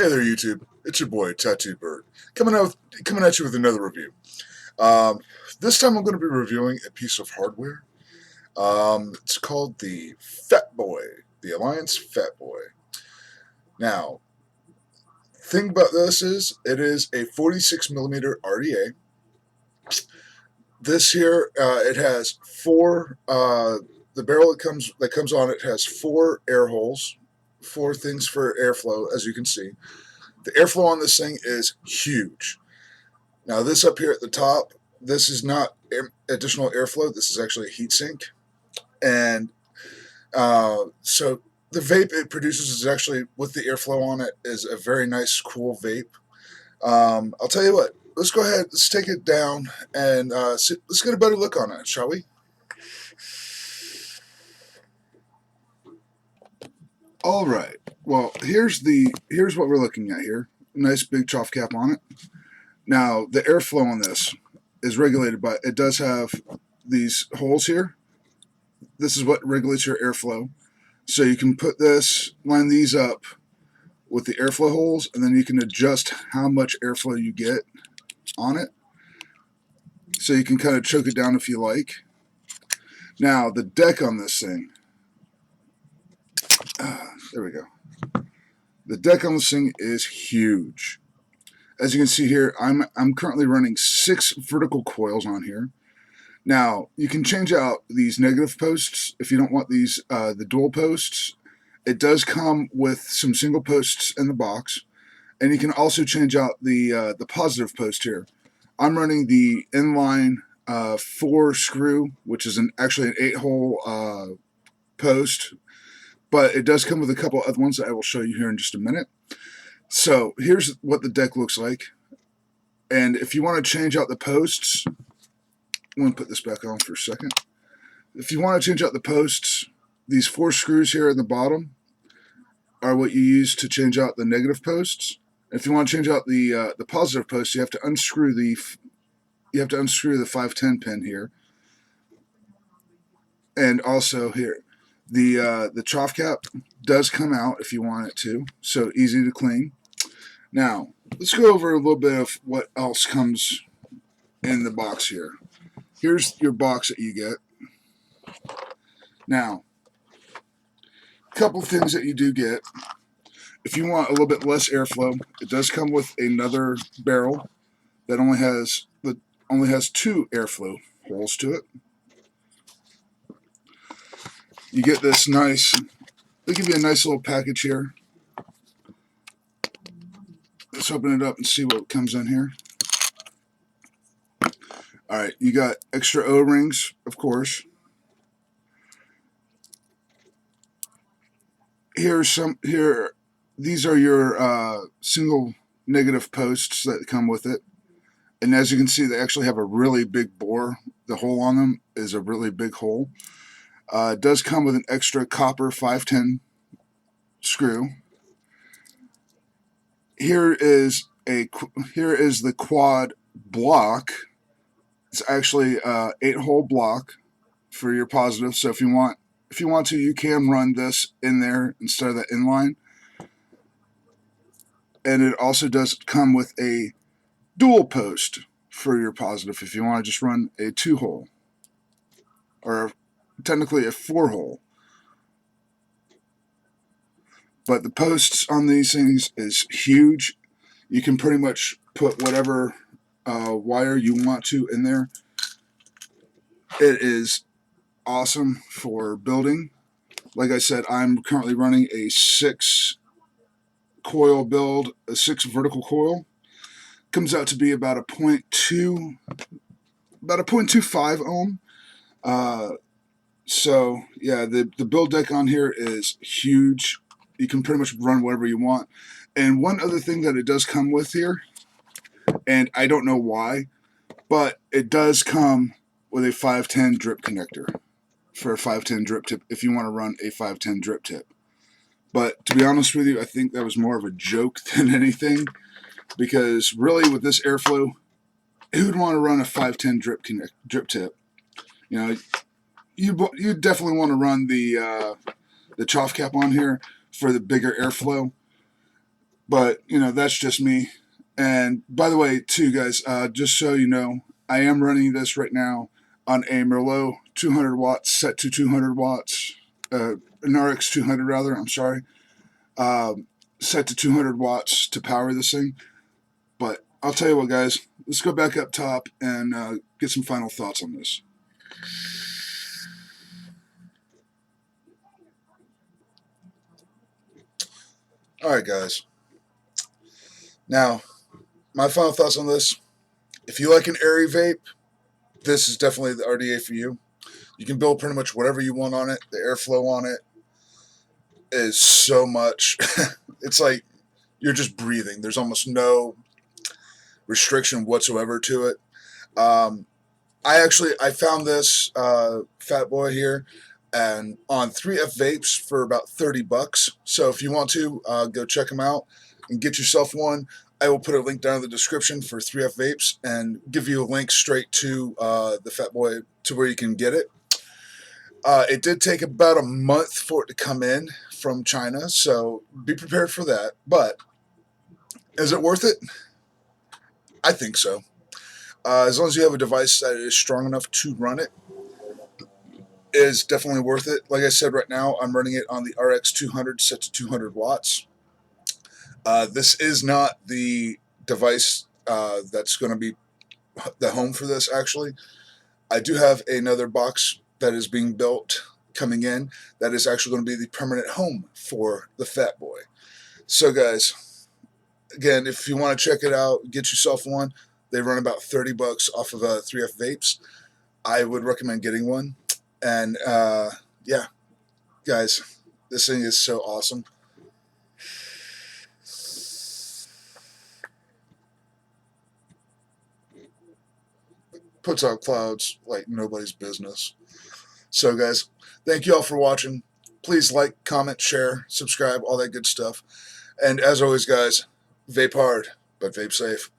Hey there, YouTube. It's your boy tattooedbert coming at you with another review. This time I'm going to be reviewing a piece of hardware. It's called the Fat Boy, the Alliance Fat Boy. Now, thing about this is it is a 46mm RDA. This here, it has four. The barrel that comes on it has four air holes, four things for airflow, as you can see. The airflow on this thing is huge. Now this up here at the top, this is not additional airflow. This is actually a heatsink. And so the vape it produces is actually, with the airflow on it, is a very nice, cool vape. I'll tell you what, let's go ahead, let's take it down and let's get a better look on it, shall we? All right. Well, here's what we're looking at here. Nice big trough cap on it. Now, the airflow on this is regulated by, it does have these holes here. This is what regulates your airflow. So you can put this, line these up with the airflow holes, and then you can adjust how much airflow you get on it. So you can kind of choke it down if you like. Now, the deck on this thing, there we go. The deck on this thing is huge. As you can see here, I'm currently running 6 vertical coils on here. Now, you can change out these negative posts if you don't want these the dual posts. It does come with some single posts in the box, and you can also change out the positive post here. I'm running the inline 4 screw, which is actually an 8-hole post, but it does come with a couple other ones that I will show you here in just a minute. So here's what the deck looks like. And if you want to change out the posts, I'm going to put this back on for a second. If you want to change out the posts, these 4 screws here at the bottom are what you use to change out the negative posts. If you want to change out the positive posts, you have to unscrew the 510 pin here. And also here, the trough cap does come out if you want it to, so easy to clean. Now, let's go over a little bit of what else comes in the box here. Here's your box that you get. Now, a couple things that you do get. If you want a little bit less airflow, it does come with another barrel that only has 2 airflow holes to it. You get this nice, they give you a nice little package here. Let's open it up and see what comes in here. Alright, you got extra O-rings, of course. These are your single negative posts that come with it. And as you can see, they actually have a really big bore. The hole on them is a really big hole. It does come with an extra copper 510 screw. Here is the quad block. It's actually a 8-hole block for your positive. So if you want to, you can run this in there instead of the inline. And it also does come with a dual post for your positive if you want to just run a 2-hole, or technically a 4-hole. But the posts on these things is huge. You can pretty much put whatever wire you want to in there. It is awesome for building. Like I said, I'm currently running a 6 coil build, a 6 vertical coil. Comes out to be about a 0.25 ohm. So yeah, the build deck on here is huge. You can pretty much run whatever you want. And one other thing that it does come with here, and I don't know why, but it does come with a 510 drip connector for a 510 drip tip if you want to run a 510 drip tip. But to be honest with you, I think that was more of a joke than anything, because really with this airflow, who would want to run a 510 drip tip? You know, you definitely want to run the trough cap on here for the bigger airflow. But, that's just me. And by the way, too, guys, just so you know, I am running this right now on a Merlot 200 watts, set to 200 watts, an RX 200 rather, I'm sorry, set to 200 watts to power this thing. But I'll tell you what, guys, let's go back up top and get some final thoughts on this. Alright, guys. Now, my final thoughts on this. If you like an Airy Vape, this is definitely the RDA for you. You can build pretty much whatever you want on it. The airflow on it is so much. It's like you're just breathing. There's almost no restriction whatsoever to it. I found this fat boy here and on 3F Vapes for about $30. So if you want to, go check them out and get yourself one. I will put a link down in the description for 3F Vapes and give you a link straight to the fat boy to where you can get it. It did take about a month for it to come in from China, so be prepared for that. But is it worth it? I think so. As long as you have a device that is strong enough to run it, is definitely worth it. Like I said, right now I'm running it on the RX 200 set to 200 watts. This is not the device that's going to be the home for this, actually. I do have another box that is being built coming in that is actually going to be the permanent home for the Fat Boy. So, guys, again, if you want to check it out, get yourself one. They run about $30 off of 3F Vapes. I would recommend getting one. And, yeah, guys, this thing is so awesome. Puts out clouds like nobody's business. So, guys, thank you all for watching. Please like, comment, share, subscribe, all that good stuff. And as always, guys, vape hard, but vape safe.